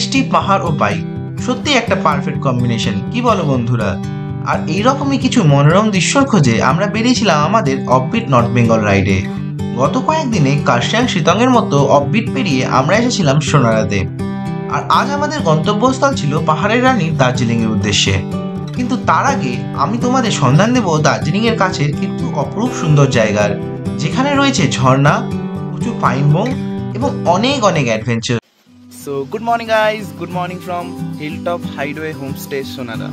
বৃষ্টি, পাহাড় ও বাইক সত্যি একটা পারফেক্ট কম্বিনেশন, কি বলো বন্ধুরা? আর এইরকমই কিছু মনোরম দৃশ্যর খোঁজে আমরা বেরিয়েছিলাম আমাদের অফবিট নর্থ বেঙ্গল রাইডে। গত কয়েকদিনে কার্শিয়াং, শিতংয়ের মতো অফবিট পেরিয়ে আমরা এসেছিলাম সোনারাতে। আর আজ আমাদের গন্তব্যস্থল ছিল পাহাড়ের রানী দার্জিলিং এর উদ্দেশ্যে। কিন্তু তার আগে আমি তোমাদের সন্ধান দেব দার্জিলিং এর কাছে কিন্তু অপরূপ সুন্দর জায়গার, যেখানে রয়েছে ঝর্ণা, উঁচু পাইন বন এবং অনেক অনেক adventure. So good morning guys, good morning from hilltop hideaway homestay সোনারা।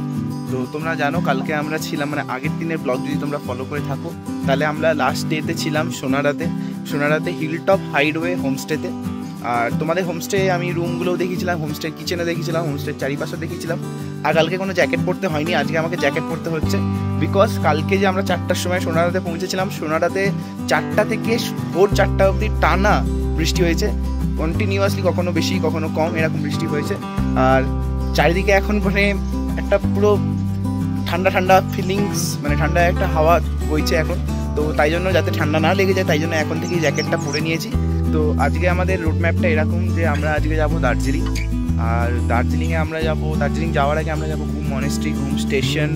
তো তোমরা জানো কালকে আমরা ছিলাম, মানে আগের দিনের ব্লগ যদি তোমরা ফলো করে থাকো তাহলে আমরা লাস্ট ডেতে ছিলাম সোনারাতে হিলটপ হাইডওয়ে হোমস্টেতে। আর তোমাদের হোমস্টে আমি রুমগুলোও দেখিয়েছিলাম, হোমস্টের কিচেনে দেখিয়েছিলাম, হোমস্টের চারিপাশে দেখিয়েছিলাম। আর কালকে কোনো জ্যাকেট পরতে হয়নি, আজকে আমাকে জ্যাকেট পরতে হচ্ছে। বিকজ কালকে যে আমরা 4টার সময় সোনারাতে পৌঁছেছিলাম, সোনারাতে 4টা থেকে ভোর 4টা অবধি টানা বৃষ্টি হয়েছে কন্টিনিউয়াসলি, কখনো বেশি কখনো কম এরকম বৃষ্টি হয়েছে। আর চারিদিকে এখন মানে একটা পুরো ঠান্ডা ঠান্ডা ফিলিংস, মানে ঠান্ডা একটা হাওয়া বইছে এখন। তো তাই জন্য যাতে ঠান্ডা না লেগে যায় তাই জন্য এখন থেকেই জ্যাকেটটা পরে নিয়েছি। তো আজকে আমাদের রুট ম্যাপটা এরকম যে আমরা আজকে যাব দার্জিলিং। আর দার্জিলিংয়ে আমরা যাব, দার্জিলিং যাওয়ার আগে আমরা যাব ঘুম মনেস্ট্রি, ঘুম স্টেশন,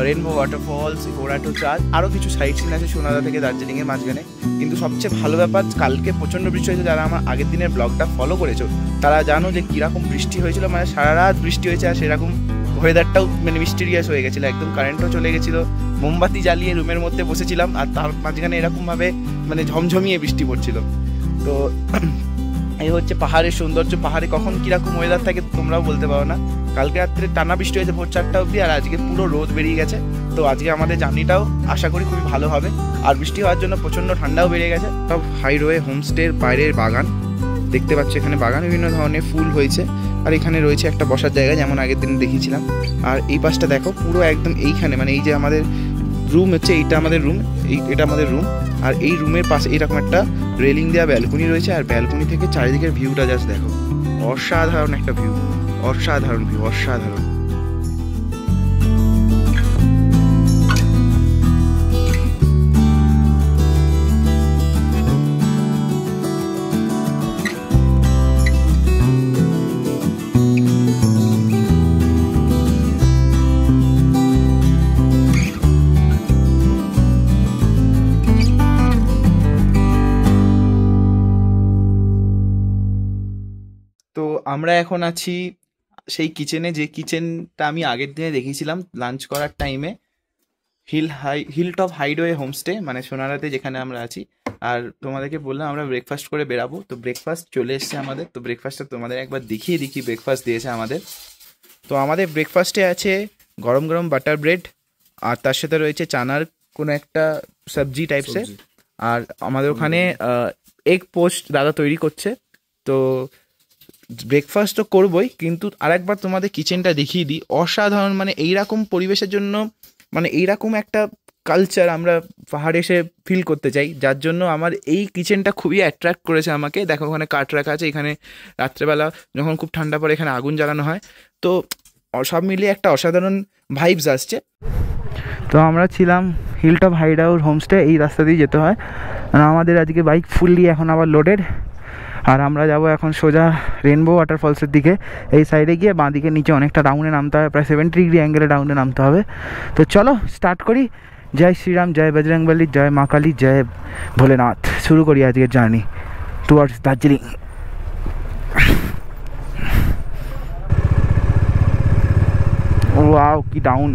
রেনবো ওয়াটারফলস, ঘোড়াটো চাল, আরও কিছু সাইট সিন আছে সোনাদা থেকে দার্জিলিংয়ের মাঝখানে। কিন্তু সবচেয়ে ভালো ব্যাপার, কালকে প্রচণ্ড বৃষ্টি হয়েছে। যারা আমার আগের দিনের ব্লগটা ফলো করেছো তারা জানো যে কীরকম বৃষ্টি হয়েছিল, মানে সারা রাত বৃষ্টি হয়েছে। আর সেরকম ওয়েদারটাও মানে মিস্টিরিয়াস হয়ে গেছিলো একদম, কারেন্টও চলে গেছিলো। মোমবাতি জ্বালিয়ে রুমের মধ্যে বসেছিলাম আর তার মাঝখানে এরকমভাবে মানে ঝমঝমিয়ে বৃষ্টি পড়ছিল। তো এই হচ্ছে পাহাড়ের সৌন্দর্য। পাহাড়ে কখন কীরকম ওয়েদার থাকে তোমরাও বলতে পারো না। কালকে রাত্রে টানা বৃষ্টি হয়েছে ভোর 4টা অবধি, আর আজকে পুরো রোদ বেরিয়ে গেছে। তো আজকে আমাদের জার্নিটাও আশা করি খুবই ভালো হবে। আর বৃষ্টি হওয়ার জন্য প্রচণ্ড ঠান্ডাও বেড়ে গেছে। সব হাইওয়ে হোমস্টের বাইরের বাগান দেখতে পাচ্ছ, এখানে বাগান বিভিন্ন ধরনের ফুল হয়েছে। আর এখানে রয়েছে একটা বসার জায়গা যেমন আগের দিন দেখিয়েছিলাম। আর এই পাশটা দেখো পুরো একদম এইখানে, মানে এই যে আমাদের রুম হচ্ছে, এটা আমাদের রুম, এটা আমাদের রুম। আর এই রুমের পাশে এরকম একটা রেলিং দেওয়া ব্যালকনি রয়েছে। আর ব্যালকনি থেকে চারিদিকের ভিউটা জাস্ট দেখো, অসাধারণ একটা ভিউ, অসাধারণ ভিউ, অসাধারণ। তো আমরা এখন আছি সেই কিচেনে, যে কিচেনটা আমি আগের দিনে দেখিয়েছিলাম লাঞ্চ করার টাইমে, হিলটপ হাইডওয়ে হোমস্টে মানে সোনারাতে যেখানে আমরা আছি। আর তোমাদেরকে বললাম আমরা ব্রেকফাস্ট করে বেরাবো, তো ব্রেকফাস্ট চলে এসছে আমাদের। তো ব্রেকফাস্টটা তোমাদের একবার দেখিয়ে দিই কি ব্রেকফাস্ট দিয়েছে আমাদের। তো আমাদের ব্রেকফাস্টে আছে গরম গরম বাটার ব্রেড, আর তার সাথে রয়েছে চানার কোনো একটা সবজি টাইপসের। আর আমাদের ওখানে এগ পোস্ট দাদা তৈরি করছে। তো ব্রেকফাস্ট তো করবোই, কিন্তু আরেকবার তোমাদের কিচেনটা দেখিয়ে দিই। অসাধারণ, মানে এইরকম পরিবেশের জন্য, মানে এইরকম একটা কালচার আমরা পাহাড়ে এসে ফিল করতে চাই, যার জন্য আমার এই কিচেনটা খুবই অ্যাট্রাক্ট করেছে আমাকে। দেখো ওখানে কাঠ রাখা আছে, এখানে রাত্রেবেলা যখন খুব ঠান্ডা পড়ে এখানে আগুন জ্বালানো হয়। তো সব মিলিয়ে একটা অসাধারণ ভাইবস আসছে। তো আমরা ছিলাম হিলটপ হাইডওয়ে হোমস্টে, এই রাস্তা দিয়ে যেতে হয়। আমাদের আজকে বাইক ফুললি এখন আবার লোডেড। আর আমরা যাব এখন সোজা রেনবো ওয়াটারফলসের দিকে। এই সাইডে গিয়ে বাঁ দিকে নিচে অনেকটা ডাউনে নামতে হবে, প্রায় 70 ডিগ্রি অ্যাঙ্গেলে ডাউনে নামতে হবে। তো চলো স্টার্ট করি। জয় শ্রীরাম, জয় বজরংবলী, জয় মা কালী, জয় ভোলেনাথ। শুরু করি আজকের জার্নি টুয়ার্ডস দার্জিলিং। ওয়াও কি ডাউন!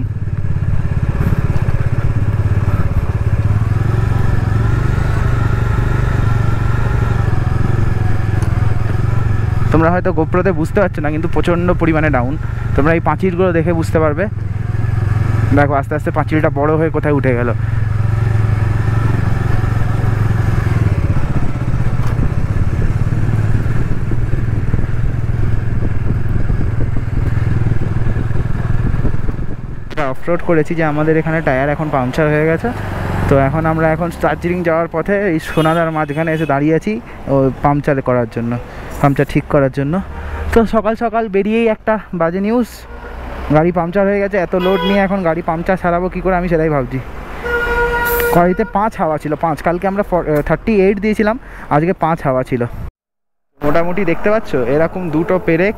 তোমরা হয়তো গোপ্রোতে বুঝতে পারছো না, কিন্তু প্রচণ্ড পরিমাণে ডাউন। তোমরা এই পাঁচিলগুলো দেখে বুঝতে পারবে। দেখো আস্তে আস্তে পাঁচিলটা বড় হয়ে কোথায় উঠে গেল। অফরোড করেছি যে আমাদের এখানে টায়ার এখন পাংচার হয়ে গেছে। তো এখন আমরা দার্জিলিং যাওয়ার পথে এই সোনাদার মাঝখানে এসে দাঁড়িয়ে আছি ও পাংচার করার জন্য, পাংচার ঠিক করার জন্য। তো সকাল সকাল বেরিয়েই একটা বাজে নিউজ, গাড়ি পাংচার হয়ে গেছে। এত লোড নিয়ে এখন গাড়ি পাংচার সারাবো কী করে আমি সেটাই ভাবছি। গাড়িতে 5 হাওয়া ছিল, 5। কালকে আমরা 38 দিয়েছিলাম, আজকে 5 হাওয়া ছিল। মোটামুটি দেখতে পাচ্ছ এরকম দুটো পেরেক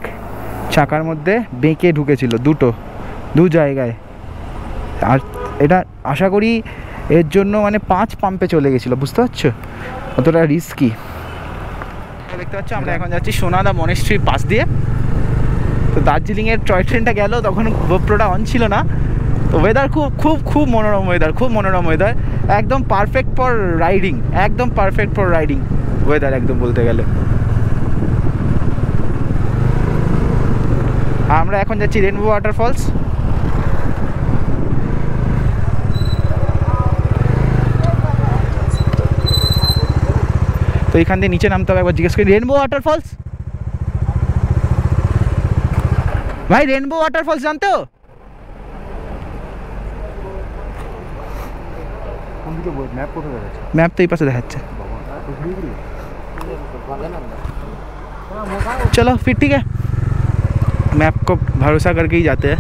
চাকার মধ্যে বেঁকে ঢুকেছিল দু জায়গায়। আর এটা আশা করি এর জন্য মানে 5 পাম্পে চলে গেছিলো, বুঝতে পারছো অতটা রিস্কি। দেখতে পাচ্ছ আমরা এখন যাচ্ছি সোনাদা মনেস্ট্রির পাশ দিয়ে। তো দার্জিলিংয়ের টয় ট্রেনটা গেল, তখন গোপ্রোটা অন ছিল না। তো ওয়েদার খুব খুব খুব মনোরম ওয়েদার, খুব মনোরম ওয়েদার, একদম পারফেক্ট ফর রাইডিং, একদম পারফেক্ট ফর রাইডিং ওয়েদার একদম বলতে গেলে। আমরা এখন যাচ্ছি রেনবো ওয়াটারফলস। তো এখান দিয়ে নিচে নামতে হবে, একবার জিজ্ঞেস করি রেনবো ওয়াটারফলস ভাই, রেনবো ওয়াটারফলস জানতো? मैप तो ही पास देखाচ্ছে। चलो फिर ठीक है, मैप को भरोसा करके ही जाते हैं।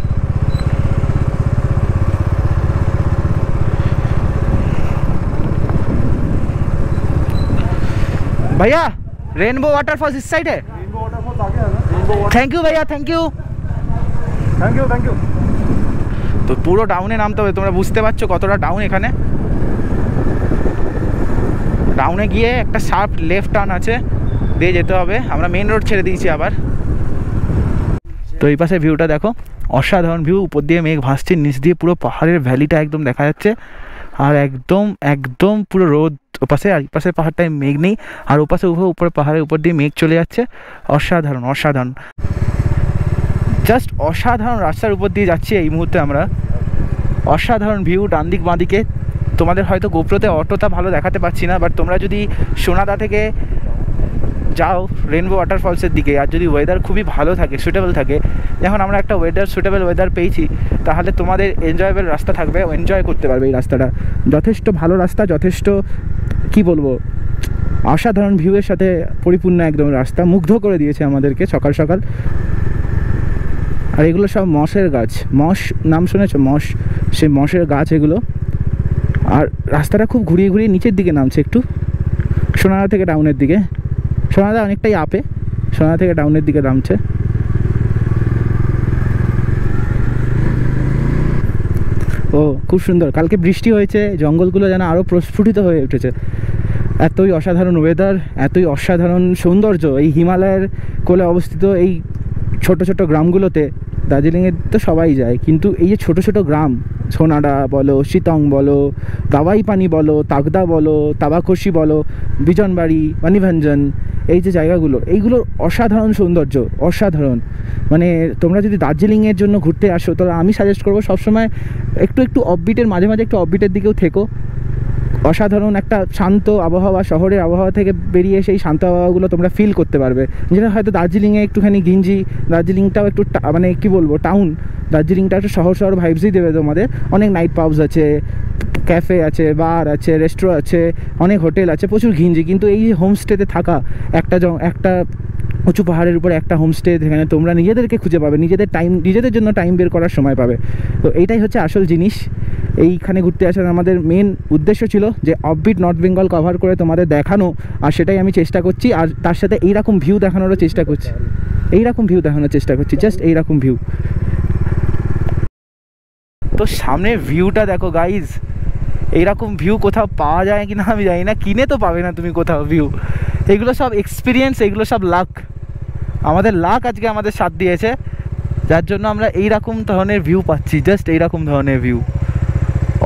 भैया रेनबो वाटरफॉल्स इस साइड है? रेनबो वाटरफॉल्स आगे है ना। थैंक यू भैया, thank you thank you thank you. তো পুরো ডাউনে নামতে হবে, তোমরা বুঝতে পারছো কতটা ডাউন এখানে। ডাউনে গিয়ে একটা শার্প লেফট টার্ন আছে, দিয়ে যেতে হবে। আমরা মেন রোড ছেড়ে দিয়েছি আবার। তো এই পাশে ভিউটা দেখো, অসাধারণ ভিউ। উপর দিয়ে মেঘ ভাসছে, নিচ দিয়ে পুরো পাহাড়ের ভ্যালিটা একদম দেখা যাচ্ছে। আর একদম একদম পুরো রোদ ওপাশে, আর এই পাশে পাহাড়টায় মেঘ নেই। আর ওপাশে উপরে পাহাড়ের উপর দিয়ে মেঘ চলে যাচ্ছে। অসাধারণ অসাধারণ, জাস্ট অসাধারণ রাস্তার উপর দিয়ে যাচ্ছি এই মুহূর্তে আমরা। অসাধারণ ভিউ ডান দিক বাঁ দিকে। তোমাদের হয়তো গোপ্রোতে অতটা ভালো দেখাতে পাচ্ছি না, বাট তোমরা যদি সোনাদা থেকে যাও রেনবো ওয়াটারফলসের দিকে, আর যদি ওয়েদার খুবই ভালো থাকে, সুটেবল থাকে, যখন আমরা একটা সুটেবল ওয়েদার পেয়েছি, তাহলে তোমাদের এনজয়েবল রাস্তা থাকবে, এনজয় করতে পারবে এই রাস্তাটা। যথেষ্ট ভালো রাস্তা, যথেষ্ট কি বলবো, অসাধারণ ভিউয়ের সাথে পরিপূর্ণ একদম রাস্তা। মুগ্ধ করে দিয়েছে আমাদেরকে সকাল সকাল। আর এগুলো সব মশের গাছ, মশ নাম শুনেছো? মশ, সেই মশের গাছ এগুলো। আর রাস্তাটা খুব ঘুরিয়ে ঘুরিয়ে নিচের দিকে নামছে একটু, সোনাদা থেকে ডাউনের দিকে। সোনাদা অনেকটাই আপে, সোনাদা থেকে ডাউনের দিকে নামছে। ও খুব সুন্দর, কালকে বৃষ্টি হয়েছে, জঙ্গলগুলো যেন আরও প্রস্ফুটিত হয়ে উঠেছে। এতই অসাধারণ ওয়েদার, এতই অসাধারণ সৌন্দর্য এই হিমালয়ের কোলে অবস্থিত এই ছোট ছোট গ্রামগুলোতে। দার্জিলিংয়ে তো সবাই যায়, কিন্তু এই যে ছোট ছোট গ্রাম, সোনাডা বলো, শিতং বলো, দাওয়াই পানি বলো, তাগদা বলো, তাবাকশি বলো, বিজনবাড়ি, মানিভঞ্জন, এই যে জায়গাগুলো, এইগুলোর অসাধারণ সৌন্দর্য, অসাধারণ। মানে তোমরা যদি দার্জিলিংয়ের জন্য ঘুরতে আসো, তাহলে আমি সাজেস্ট করবো সবসময় একটু অফবিটের, মাঝে মাঝে একটু অফবিটের দিকেও থেকো। অসাধারণ একটা শান্ত আবহাওয়া, শহরের আবহাওয়া থেকে বেরিয়ে সেই শান্ত আবহাওয়াগুলো তোমরা ফিল করতে পারবে, যেটা হয়তো দার্জিলিংয়ে একটুখানি ঘিঞ্জি। দার্জিলিংটাও একটু মানে কি বলবো, টাউন। দার্জিলিংটা একটু শহর শহর ভাইবসই দেবে তোমাদের। অনেক নাইট পাবস আছে, ক্যাফে আছে, বার আছে, রেস্টুরেন্ট আছে, অনেক হোটেল আছে, প্রচুর ঘিঞ্জি। কিন্তু এই হোমস্টেতে থাকা, একটা উঁচু পাহাড়ের উপরে একটা হোমস্টে, যেখানে তোমরা নিজেদেরকে খুঁজে পাবে, নিজেদের জন্য টাইম বের করার সময় পাবে। তো এইটাই হচ্ছে আসল জিনিস। এইখানে ঘুরতে আসার আমাদের মেন উদ্দেশ্য ছিল যে অফবিট নর্থ বেঙ্গল কভার করে তোমাদের দেখানো, আর সেটাই আমি চেষ্টা করছি। আর তার সাথে এইরকম ভিউ দেখানোরও চেষ্টা করছি, জাস্ট এইরকম ভিউ। তো সামনে ভিউটা দেখো গাইজ, এইরকম ভিউ কোথাও পাওয়া যায় কিনা আমি জানি না, কিনে তো পাবে না তুমি কোথাও ভিউ। এগুলো সব এক্সপিরিয়েন্স, এগুলো সব লাক। আমাদের লাক আজকে আমাদের সাথ দিয়েছে, যার জন্য আমরা এইরকম ধরনের ভিউ পাচ্ছি, জাস্ট এইরকম ধরনের ভিউ।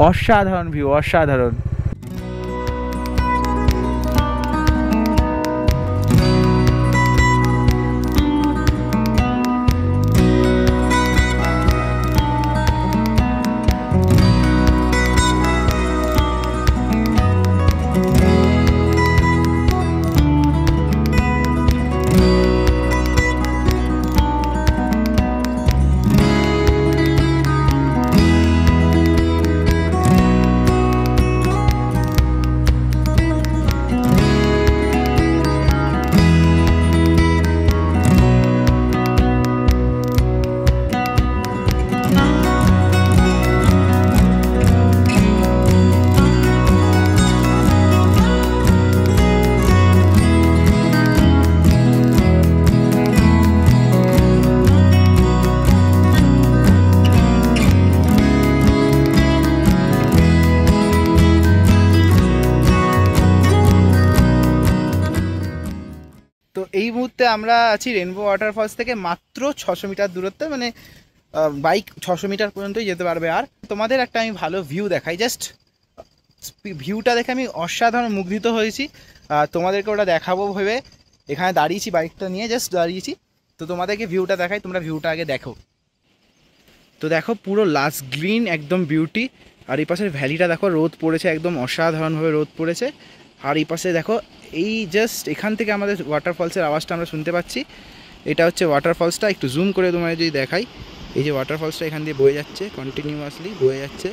অসাধারণ ভিউ, অসাধারণ। আমরা আছি রেনবো ওয়াটারফলস থেকে মাত্র 600 মিটার দূরত্বে, মানে বাইক 600 মিটার পর্যন্তই যেতে পারবে। আর তোমাদের একটা আমি ভালো ভিউ দেখাই, জাস্ট ভিউটা দেখে আমি অসাধারণ মুগ্ধিত হয়েছি। তোমাদেরকে ওটা দেখাবো ভেবে এখানে দাঁড়িয়েছি, বাইকটা নিয়ে জাস্ট দাঁড়িয়েছি। তো তোমাদেরকে ভিউটা দেখাই, তোমরা ভিউটা আগে দেখো। তো দেখো পুরো লাস্ট গ্রিন একদম বিউটি। আর এই পাশের ভ্যালিটা দেখো, রোদ পড়েছে, একদম অসাধারণভাবে রোদ পড়েছে। আর এই পাশে দেখো, এই জাস্ট এখান থেকে আমাদের ওয়াটারফলসের আওয়াজটা আমরা শুনতে পাচ্ছি। এটা হচ্ছে ওয়াটারফলসটা, একটু জুম করে তোমাদের যদি দেখাই, এই যে ওয়াটারফলসটা এখান দিয়ে বয়ে যাচ্ছে, কন্টিনিউয়াসলি বয়ে যাচ্ছে।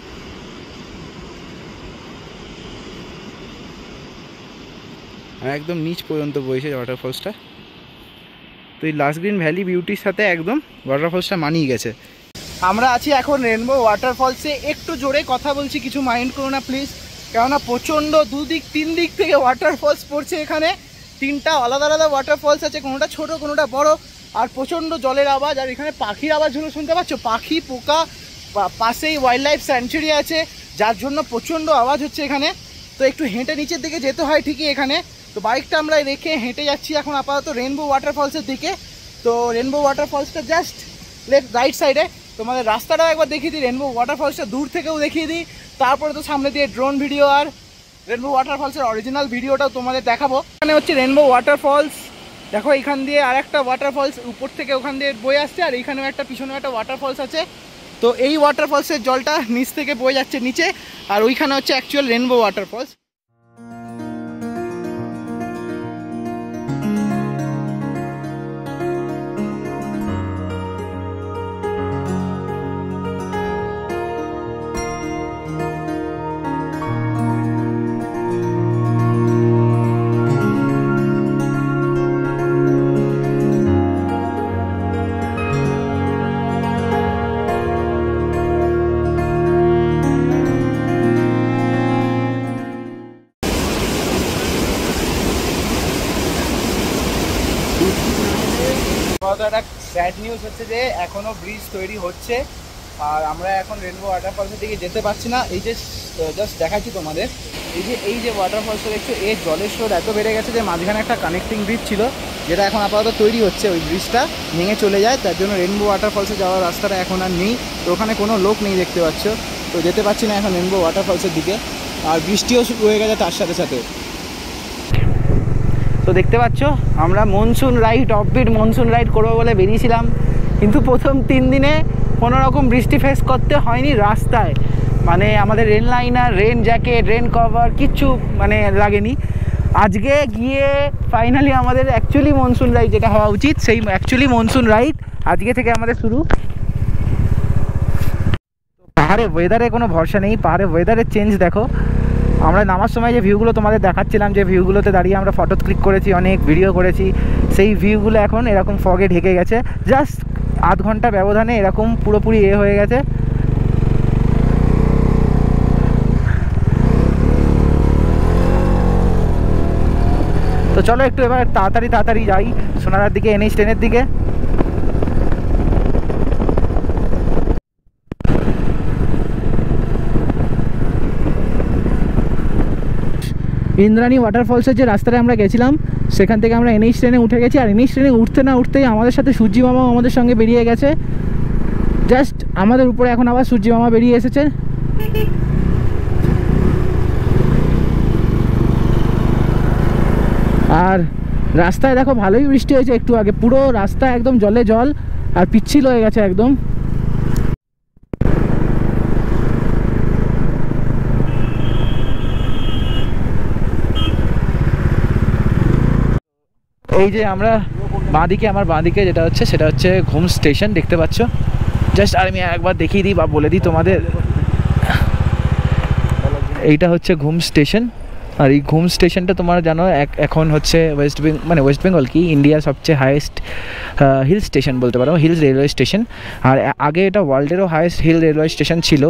আর একদম নিচ পর্যন্ত বইছে ওয়াটারফলসটা। তো এই লাস্ট গ্রিন ভ্যালি বিউটির সাথে একদম ওয়াটারফলসটা মানিয়ে গেছে। আমরা আছি এখন রেনবো ওয়াটারফলসে, একটু জোরে কথা বলছি, কিছু মাইন্ড করো না প্লিজ, কেননা প্রচণ্ড দুদিক 3 দিক থেকে ওয়াটারফলস পড়ছে। এখানে 3টা আলাদা আলাদা ওয়াটারফলস আছে, কোনোটা ছোট কোনোটা বড়, আর প্রচণ্ড জলের আওয়াজ। আর এখানে পাখির আওয়াজগুলো শুনতে পাচ্ছ, পাখি পোকা, পাশেই ওয়াইল্ড লাইফ স্যাঞ্চুরি আছে, যার জন্য প্রচণ্ড আওয়াজ হচ্ছে এখানে। তো একটু হেঁটে নিচের দিকে যেতে হয় ঠিকই এখানে। তো বাইকটা আমরা রেখে হেঁটে যাচ্ছি এখন আপাতত রেনবো ওয়াটারফলসের দিকে। তো রেনবো ওয়াটারফলসটা জাস্ট রাইট সাইডে। তোমাদের রাস্তাটাও একবার দেখিয়ে দিই, রেনবো ওয়াটারফলসটা দূর থেকেও দেখিয়ে দিই, তারপরে তো সামনে দিয়ে ড্রোন ভিডিও আর রেনবো ওয়াটারফলসের অরিজিনাল ভিডিওটাও তোমাদের দেখাবো। এখানে হচ্ছে রেনবো ওয়াটারফলস, দেখো এখান দিয়ে আর একটা ওয়াটারফলস উপর থেকে ওখান দিয়ে বয়ে আসছে, আর এইখানেও একটা পিছনেও একটা ওয়াটারফলস আছে। তো এই ওয়াটারফলসের জলটা নিচ থেকে বয়ে যাচ্ছে নিচে, আর ওইখানে হচ্ছে অ্যাকচুয়াল রেনবো ওয়াটারফলস। একটা স্যাড নিউজ হচ্ছে যে এখনও ব্রিজ তৈরি হচ্ছে, আর আমরা এখন রেনবো ওয়াটারফলসের দিকে যেতে পারছি না। এই যে জাস্ট দেখাচ্ছি তোমাদের, এই যে ওয়াটারফলসটা দেখছো, এর জলের স্রোত এত বেড়ে গেছে যে মাঝখানে একটা কানেক্টিং ব্রিজ ছিল, যেটা এখন আপাতত তৈরি হচ্ছে, ওই ব্রিজটা ভেঙে চলে যায়, তার জন্য রেনবো ওয়াটারফলসে যাওয়ার রাস্তাটা এখন আর নেই। তো ওখানে কোনো লোক নেই দেখতে পাচ্ছ, তো যেতে পারছি না এখন রেনবো ওয়াটারফলসের দিকে। আর বৃষ্টিও শুরু হয়ে গেছে তার সাথে সাথে। তো দেখতে পাচ্ছ আমরা monsoon ride, offbeat monsoon ride করবো বলে বেরিয়েছিলাম, কিন্তু প্রথম 3 দিনে কোনো রকম বৃষ্টি ফেস করতে হয়নি রাস্তায়। মানে আমাদের rain liner, rain jacket, rain cover কিচ্ছু মানে লাগেনি। আজকে গিয়ে ফাইনালি আমাদের অ্যাকচুয়ালি মনসুন রাইড যেটা হওয়া উচিত, সেই অ্যাকচুয়ালি মনসুন রাইড আজকে থেকে আমাদের শুরু। পাহাড়ে ওয়েদারে কোনো ভরসা নেই, পাহাড়ে ওয়েদারের চেঞ্জ দেখো। আমরা নামার সময় যে ভিউগুলো তোমাদের দেখাচ্ছিলাম, যে ভিউগুলোতে দাঁড়িয়ে আমরা ফটো ক্লিক করেছি, অনেক ভিডিও করেছি, সেই ভিউগুলো এখন এরকম ফগে ঢেকে গেছে। জাস্ট আধ ঘন্টা ব্যবধানে এরকম পুরোপুরি হয়ে গেছে। তো চলো একটু এবার তাড়াতাড়ি যাই সোনারার দিকে, NH 10-এর দিকে। ইন্দ্রাণী ওয়াটারফলসের যে রাস্তায় আমরা গেছিলাম, সেখান থেকে আমরা NH 10-এ উঠে গেছি। আর NH 10-এ উঠতে না উঠতেই আমাদের সাথে সূর্যি মামাও আমাদের সঙ্গে বেরিয়ে গেছে। জাস্ট আমাদের উপরে এখন আবার সূর্যি মামা বেরিয়ে এসেছে। আর রাস্তায় দেখো ভালোই বৃষ্টি হয়েছে একটু আগে, পুরো রাস্তা একদম জলে জল আর পিচ্ছিল হয়ে গেছে একদম। এই যে আমরা বাঁদিকে, আমার বাঁদিকে যেটা হচ্ছে সেটা হচ্ছে ঘুম স্টেশন, দেখতে পাচ্ছ। জাস্ট আর আমি একবার দেখিয়ে দিই বা বলে দিই তোমাদের, এইটা হচ্ছে ঘুম স্টেশন। আর এই ঘুম স্টেশনটা তোমরা জানো এখন হচ্ছে ওয়েস্ট বেঙ্গল কি ইন্ডিয়ার সবচেয়ে হাইয়েস্ট হিল স্টেশন বলতে পারো, হিলস রেলওয়ে স্টেশন। আর আগে এটা ওয়ার্ল্ডেরও হাইয়েস্ট হিল রেলওয়ে স্টেশন ছিল,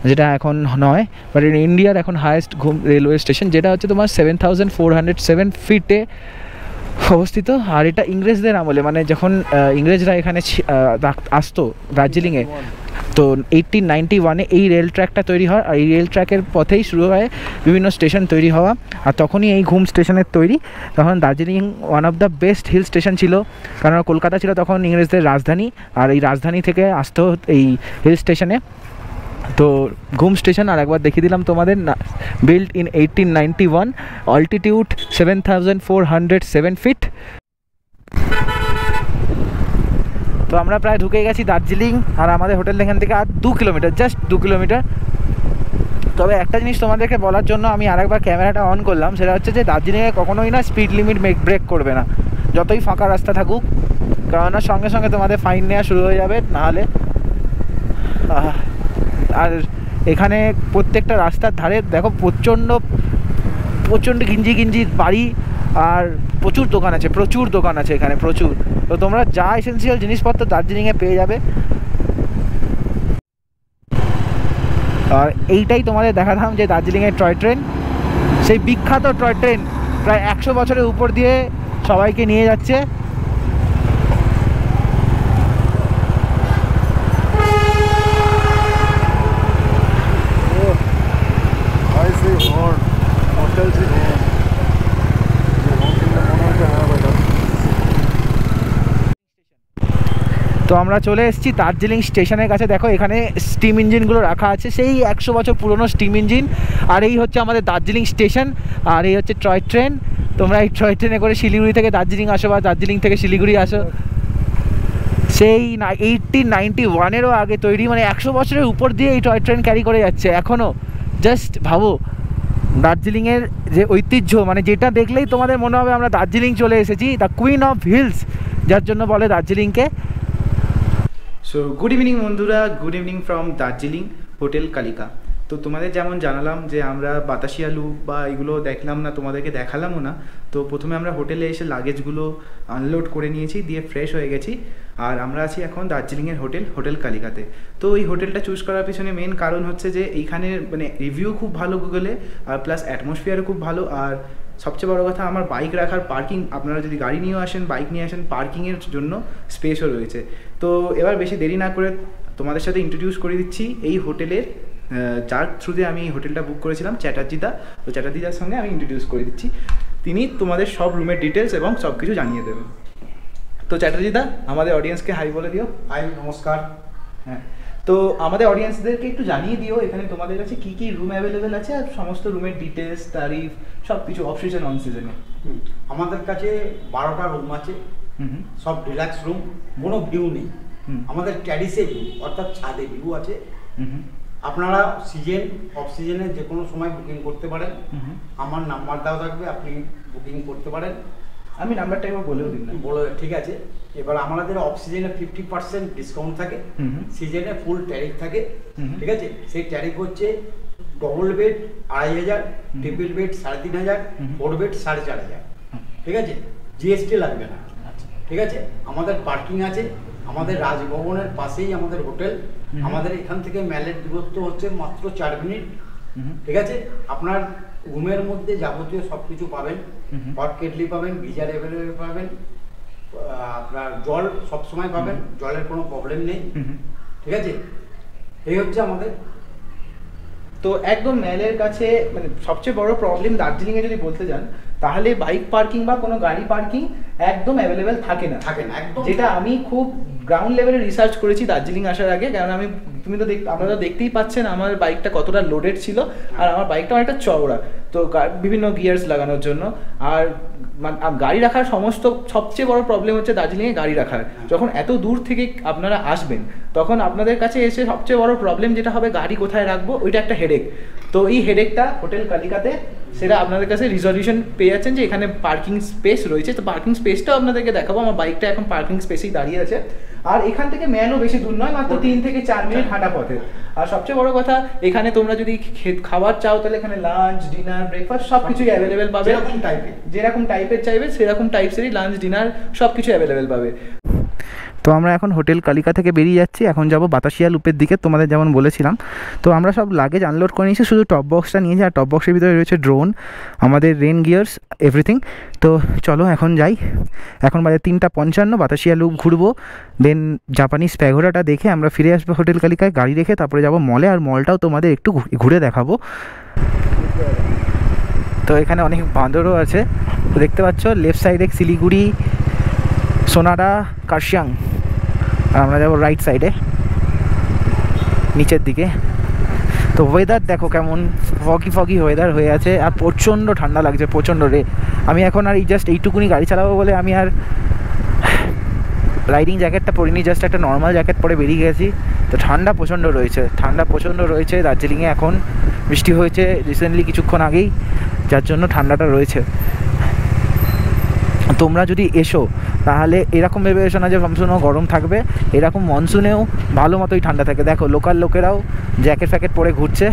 যেটা এখন নয়, বাট ইন্ডিয়ার এখন হাইয়েস্ট ঘুম রেলওয়ে স্টেশন, যেটা হচ্ছে তোমার 7407 ফিটে অবস্থিত। আর এটা ইংরেজদের আমলে, মানে যখন ইংরেজরা এখানে আসতো দার্জিলিংয়ে, তো 1891-এ এই রেল ট্র্যাকটা তৈরি হয়, আর এই রেল ট্র্যাকের পথেই শুরু হয় বিভিন্ন স্টেশন তৈরি হওয়া। আর তখনই এই ঘুম স্টেশনের তৈরি। তখন Darjeeling one of the best hill station ছিল, কারণ কলকাতা ছিল তখন ইংরেজদের রাজধানী, আর এই রাজধানী থেকে আসতে হতো এই হিল স্টেশনে। তো ঘুম স্টেশন আর একবার দেখিয়ে দিলাম তোমাদের, বিল্ড ইন 1891, অল্টিটিউড 7407 ফিট। তো আমরা প্রায় ঢুকে গেছি দার্জিলিং, আর আমাদের হোটেল এখান থেকে আর 2 কিলোমিটার, জাস্ট 2 কিলোমিটার। তবে একটা জিনিস তোমাদেরকে বলার জন্য আমি আরেকবার ক্যামেরাটা অন করলাম, সেটা হচ্ছে যে দার্জিলিংয়ে কখনোই না স্পিড লিমিট ব্রেক করবে না, যতই ফাঁকা রাস্তা থাকুক, কারণ সঙ্গে সঙ্গে তোমাদের ফাইন নেওয়া শুরু হয়ে যাবে নাহলে। আর এখানে প্রত্যেকটা রাস্তার ধারে দেখো প্রচণ্ড গিঞ্জি গিঞ্জি বাড়ি, আর প্রচুর দোকান আছে এখানে, প্রচুর। তো তোমরা যা এসেন্সিয়াল জিনিসপত্র দার্জিলিংয়ে পেয়ে যাবে। আর এইটাই তোমাদের দেখাতাম যে দার্জিলিংয়ের টয় ট্রেন, সেই বিখ্যাত টয় ট্রেন প্রায় 100 বছরের উপর দিয়ে সবাইকে নিয়ে যাচ্ছে। তো আমরা চলে এসেছি দার্জিলিং স্টেশনের কাছে। দেখো এখানে স্টিম ইঞ্জিনগুলো রাখা আছে, সেই 100 বছর পুরনো স্টিম ইঞ্জিন। আর এই হচ্ছে আমাদের দার্জিলিং স্টেশন, আর এই হচ্ছে টয় ট্রেন। তোমরা এই টয় ট্রেনে করে শিলিগুড়ি থেকে দার্জিলিং আসো, বা দার্জিলিং থেকে শিলিগুড়ি আসো। সেই 1891-এরও আগে তৈরি, মানে 100 বছরের উপর দিয়ে এই টয় ট্রেন ক্যারি করে যাচ্ছে এখনও। জাস্ট ভাবো দার্জিলিংয়ের যে ঐতিহ্য, মানে যেটা দেখলেই তোমাদের মনে হবে আমরা দার্জিলিং চলে এসেছি, দ্য কুইন অফ হিলস যার জন্য বলে দার্জিলিংকে। সো গুড ইভিনিং বন্ধুরা, good evening from Darjeeling hotel Kalika. তো তোমাদের যেমন জানালাম যে আমরা বাতাসিয়া লুপ বা এগুলো দেখলাম না, তোমাদেরকে দেখালামও না। তো প্রথমে আমরা হোটেলে এসে লাগেজগুলো আনলোড করে নিয়েছি, দিয়ে ফ্রেশ হয়ে গেছি। আর আমরা আছি এখন দার্জিলিংয়ের হোটেল কালিকাতে। তো এই হোটেলটা চুজ করার পিছনে মেন কারণ হচ্ছে যে এইখানের মানে রিভিউ খুব ভালো গুগলে, আর প্লাস অ্যাটমসফিয়ারও খুব ভালো। আর সবচেয়ে বড় কথা, আমার বাইক রাখার পার্কিং, আপনারা যদি গাড়ি নিয়েও আসেন, বাইক নিয়ে আসেন, পার্কিংয়ের জন্য স্পেসও রয়েছে। তো এবার বেশি দেরি না করে তোমাদের সাথে ইন্ট্রোডিউস করে দিচ্ছি এই হোটেলের, যার থ্রুতে আমি এই হোটেলটা বুক করেছিলাম, চ্যাটার্জিদা। তো চ্যাটার্জিদার সঙ্গে আমি ইন্ট্রোডিউস করে দিচ্ছি, তিনি তোমাদের সব রুমের ডিটেলস এবং সব কিছু জানিয়ে দেবেন। তো চ্যাটার্জিদা, আমাদের অডিয়েন্সকে হাই বলে দিও। হাই, নমস্কার। হ্যাঁ, তো আমাদের অডিয়েন্সদেরকে একটু জানিয়ে দিও এখানে তোমাদের কাছে কী কী রুম অ্যাভেলেবেল আছে, আর সমস্ত রুমের ডিটেলস, তারিফ, সব কিছু অফ সিজন অন সিজনে। আমাদের কাছে 12টা রুম আছে, সব ডিলাক্স রুম, কোনো ভিউ নেই। আমাদের ট্যারিসে ভিউ, অর্থাৎ ছাদে ভিউ আছে। আপনারা সিজন অফ সিজনে যে কোনো সময় বুকিং করতে পারেন। আমার নাম্বার দেওয়া থাকবে, আপনি বুকিং করতে পারেন। আমি নাম্বারটা একবার বলেও দিন না। বলে ঠিক আছে। এবার আমাদের অফ সিজনে 50% ডিসকাউন্ট থাকে, সিজনে ফুল ট্যারিফ থাকে। ঠিক আছে, সেই ট্যারিফ হচ্ছে double bed 2500, triple bed 3500, 4 bed 4500। ঠিক আছে, জিএসটি লাগবে না। ঠিক আছে, আমাদের পার্কিং আছে, আমাদের রাজভবনের পাশেই আমাদের হোটেল। আমাদের এখান থেকে ম্যালের দূরত্ব হচ্ছে মাত্র 4 মিনিট। ঠিক আছে, আপনার রুমের মধ্যে যাবতীয় সব কিছু পাবেন, হট কেটলি পাবেন, গিজার অ্যাভেলেবেল পাবেন, আপনার জল সবসময় পাবেন, জলের কোনো প্রবলেম নেই। ঠিক আছে, এই হচ্ছে আমাদের। তো একদম ম্যালের কাছে, মানে সবচেয়ে বড় প্রবলেম দার্জিলিংয়ে যদি বলতে যান, তাহলে বাইক পার্কিং বা কোনো গাড়ি পার্কিং একদম অ্যাভেলেবেল থাকে না একদম। যেটা আমি খুব গ্রাউন্ড লেভেলে রিসার্চ করেছি দার্জিলিং আসার আগে, কারণ আমি, তুমি তো আপনারা দেখতেই পাচ্ছেন আমার বাইকটা কতটা লোডেড ছিল, আর আমার বাইকটা অনেকটা চওড়া, তো বিভিন্ন গিয়ার্স লাগানোর জন্য। আর গাড়ি রাখার সবচেয়ে বড় প্রবলেম হচ্ছে দার্জিলিংয়ে গাড়ি রাখার। যখন এত দূর থেকে আপনারা আসবেন, তখন আপনাদের কাছে এসে সবচেয়ে বড় প্রবলেম যেটা হবে, গাড়ি কোথায় রাখবো, ওইটা একটা হেডেক। তো এই হেডেকটা হোটেল কালিকাতে, সেটা আপনাদের কাছে রিজলিউশন পেয়ে যাচ্ছেন যে এখানে পার্কিং স্পেস রয়েছে। তো পার্কিং স্পেসটাও আপনাদেরকে দেখাবো, আমার বাইকটা এখন পার্কিং স্পেসেই দাঁড়িয়ে আছে। আর এখান থেকে ম্যানও বেশি দূর নয়, মাত্র 3 থেকে 4 মিনিট হাঁটা পথে। আর সবচেয়ে বড় কথা, এখানে তোমরা যদি খাবার চাও, তাহলে এখানে লাঞ্চ, ডিনার, ব্রেকফাস্ট সব কিছুই অ্যাভেলেবেল পাবে। যেরকম টাইপের চাইবে সেরকম টাইপসেরই লাঞ্চ, ডিনার সব কিছু অ্যাভেলেবেল পাবে। তো আমরা এখন হোটেল কালিকা থেকে বেরিয়ে যাচ্ছি, এখন যাব বাতাসিয়া লুপের দিকে তোমাদের যেমন বলেছিলাম। তো আমরা সব লাগেজ আনলোড করে নিয়েছি, শুধু টপ বক্সটা নিয়েছি, আর টপ বক্সের ভিতরে রয়েছে ড্রোন, আমাদের রেন গিয়ার্স, এভরিথিং। তো চলো এখন যাই, এখন বাজে 3:55, বাতাসিয়া লুপ ঘুরবো, দেন জাপানিজ প্যাগোডাটা দেখে আমরা ফিরে আসবো হোটেল কালিকায় গাড়ি রেখে, তারপরে যাব মলে, আর মলটাও তোমাদের একটু ঘুরে দেখাবো। তো এখানে অনেক বাঁদরও আছে, তো দেখতে পাচ্ছ লেফট সাইডে শিলিগুড়ি, সোনাডা, কার্শিয়াং, আর আমরা যাবো রাইট সাইডে নিচের দিকে। তো ওয়েদার দেখো কেমন ফগি ওয়েদার হয়ে আছে, আর প্রচণ্ড ঠান্ডা লাগছে, প্রচণ্ড রে। আমি এখন আর এইটুকুনি গাড়ি চালাবো বলে আমি আর রাইডিং জ্যাকেটটা পরিনি, জাস্ট একটা নর্মাল জ্যাকেট পরে বেরিয়ে গেছি। তো ঠান্ডা প্রচণ্ড রয়েছে দার্জিলিংয়ে। এখন বৃষ্টি হয়েছে রিসেন্টলি কিছুক্ষণ আগেই, যার জন্য ঠান্ডাটা রয়েছে। তোমরা যদি এসো তাহলে এরকম ভেবে এসো না যে মনসুনেও গরম থাকবে, এরকম মনসুনেও ভালো মতোই ঠান্ডা থাকে। দেখো লোকাল লোকেরাও জ্যাকেট ফ্যাকেট পরে ঘুরছে,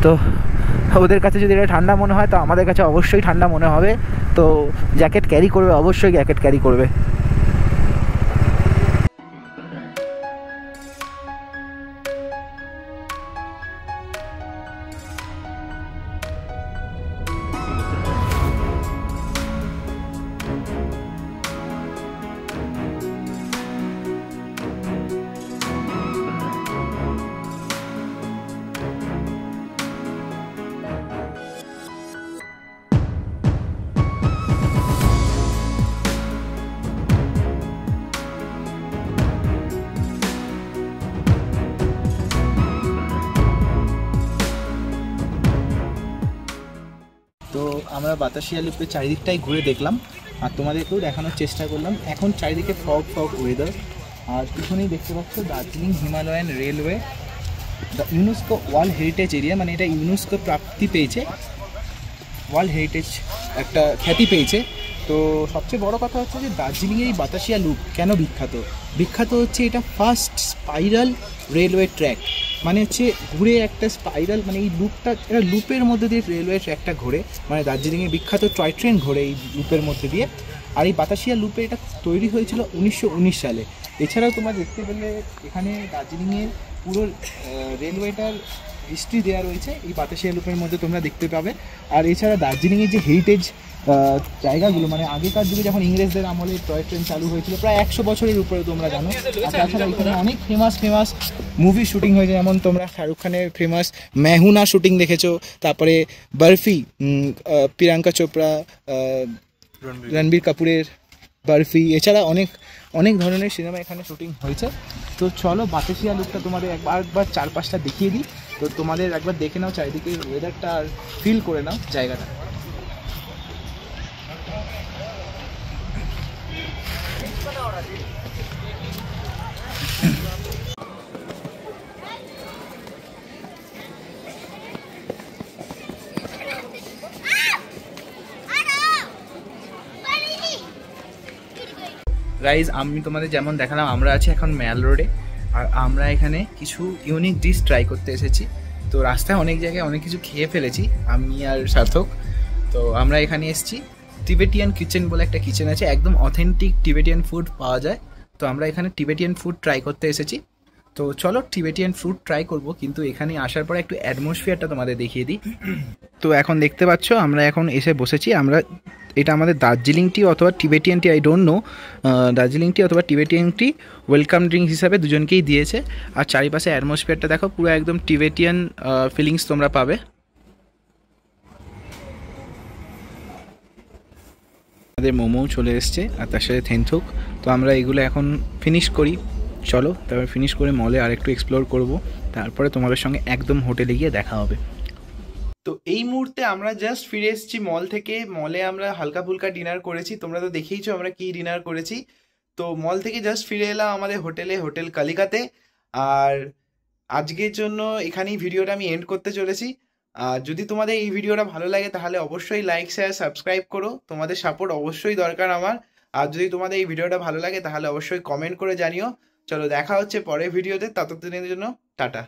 তো ওদের কাছে যদি এটা ঠান্ডা মনে হয় তো আমাদের কাছে অবশ্যই ঠান্ডা মনে হবে। তো জ্যাকেট ক্যারি করবে, অবশ্যই জ্যাকেট ক্যারি করবে। তো আমরা বাতাসিয়া লুপের চারিদিকটাই ঘুরে দেখলাম, আর তোমাদেরকেও দেখানোর চেষ্টা করলাম। এখন চারিদিকে ফগ ওয়েদার, আর পিছনেই দেখতে পাচ্ছ Darjeeling Himalayan railway, the UNESCO world heritage area, মানে এটা ইউনেস্কো প্রাপ্তি পেয়েছে, ওয়ার্ল্ড হেরিটেজ একটা খ্যাতি পেয়েছে। তো সবচেয়ে বড় কথা হচ্ছে যে দার্জিলিংয়ের এই বাতাসিয়া লুপ কেন বিখ্যাত হচ্ছে এটা ফার্স্ট স্পাইরাল রেলওয়ে ট্র্যাক, মানে হচ্ছে ঘুরে একটা স্পাইরাল, মানে এই লুপটা, এটা লুপের মধ্যে দিয়ে রেলওয়ে ট্র্যাকটা ঘোরে, মানে দার্জিলিংয়ের বিখ্যাত টয় ট্রেন ঘোরে এই লুপের মধ্যে দিয়ে। আর এই বাতাসিয়া লুপে এটা তৈরি হয়েছিল 1919 সালে। এছাড়াও তোমরা দেখতে পেলে এখানে দার্জিলিংয়ের পুরো রেলওয়েটার হিস্ট্রি দেওয়া রয়েছে এই বাতাসিয়া লুপের মধ্যে, তোমরা দেখতে পাবে। আর এছাড়া দার্জিলিংয়ের যে হেরিটেজ জায়গাগুলো, মানে আগেকার যুগে যখন ইংরেজদের আমলে টয় ট্রেন চালু হয়েছিল, প্রায় 100 বছরের উপরে তোমরা জানো। আর তাছাড়া এখানে অনেক ফেমাস মুভি শুটিং হয়েছে, যেমন তোমরা শাহরুখ খানের ফেমাস মেহুনা শুটিং দেখেছো, তারপরে বরফি, প্রিয়াঙ্কা চোপড়া, রণবীর কাপুরের বরফি, এছাড়া অনেক ধরনের সিনেমা এখানে শুটিং হয়েছে। তো চলো বাতাসিয়া লুপটা তোমাদের একবার চারপাশটা দেখিয়ে দিই, তো তোমাদের একবার দেখে নাও চারিদিকে ওয়েদারটা, আর ফিল করে নাও জায়গাটা। গাইজ আমি তোমাদের যেমন দেখালাম, আমরা আছি এখন ম্যাল রোডে, আর আমরা এখানে কিছু ইউনিক ডিশ ট্রাই করতে এসেছি। তো রাস্তায় অনেক জায়গায় অনেক কিছু খেয়ে ফেলেছি আমি আর সার্থক। তো আমরা এখানে এসেছি, টিবেটিয়ান কিচেন বলে একটা কিচেন আছে, একদম অথেন্টিক টিবেটিয়ান ফুড পাওয়া যায়। তো আমরা এখানে টিবেটিয়ান ফুড ট্রাই করতে এসেছি। তো চলো টিবেটিয়ান ফুড ট্রাই করব, কিন্তু এখানে আসার পরে একটু অ্যাটমসফিয়ারটা তোমাদের দেখিয়ে দিই। তো এখন দেখতে পাচ্ছ আমরা এখন এসে বসেছি, এটা আমাদের দার্জিলিং টি অথবা Tibetan tea, I don't know, Darjeeling tea অথবা টিবেটিয়ান টি ওয়েলকাম ড্রিঙ্ক হিসাবে দুজনকেই দিয়েছে। আর চারিপাশে অ্যাটমসফিয়ারটা দেখো, পুরো একদম টিবেটিয়ান ফিলিংস তোমরা পাবে। আমাদের মোমো চলে এসছে, আর তার সাথে থেনথুক। তো আমরা এগুলো এখন ফিনিশ করি, চলো তারপর ফিনিশ করে মলে আর একটু এক্সপ্লোর করব, তারপরে তোমাদের সঙ্গে একদম হোটেলে গিয়ে দেখা হবে। তো এই মুহূর্তে আমরা জাস্ট ফিরে এসেছি মল থেকে। মলে আমরা হালকা ফুলকা ডিনার করেছি, তোমরা তো দেখেইছো আমরা কি ডিনার করেছি। তো মল থেকে জাস্ট ফিরে এলাম আমাদের হোটেলে, হোটেল কালিকাতে। আর আজকের জন্য এখানেই ভিডিওটা আমি এন্ড করতে চলেছি। আর যদি তোমাদের এই ভিডিওটা ভালো লাগে তাহলে অবশ্যই লাইক শেয়ার সাবস্ক্রাইব করো, তোমাদের সাপোর্ট অবশ্যই দরকার আমার। আর যদি তোমাদের এই ভিডিওটা ভালো লাগে তাহলে অবশ্যই কমেন্ট করে জানিও। চলো দেখা হচ্ছে পরের ভিডিওতে, ততদিনের জন্য টাটা।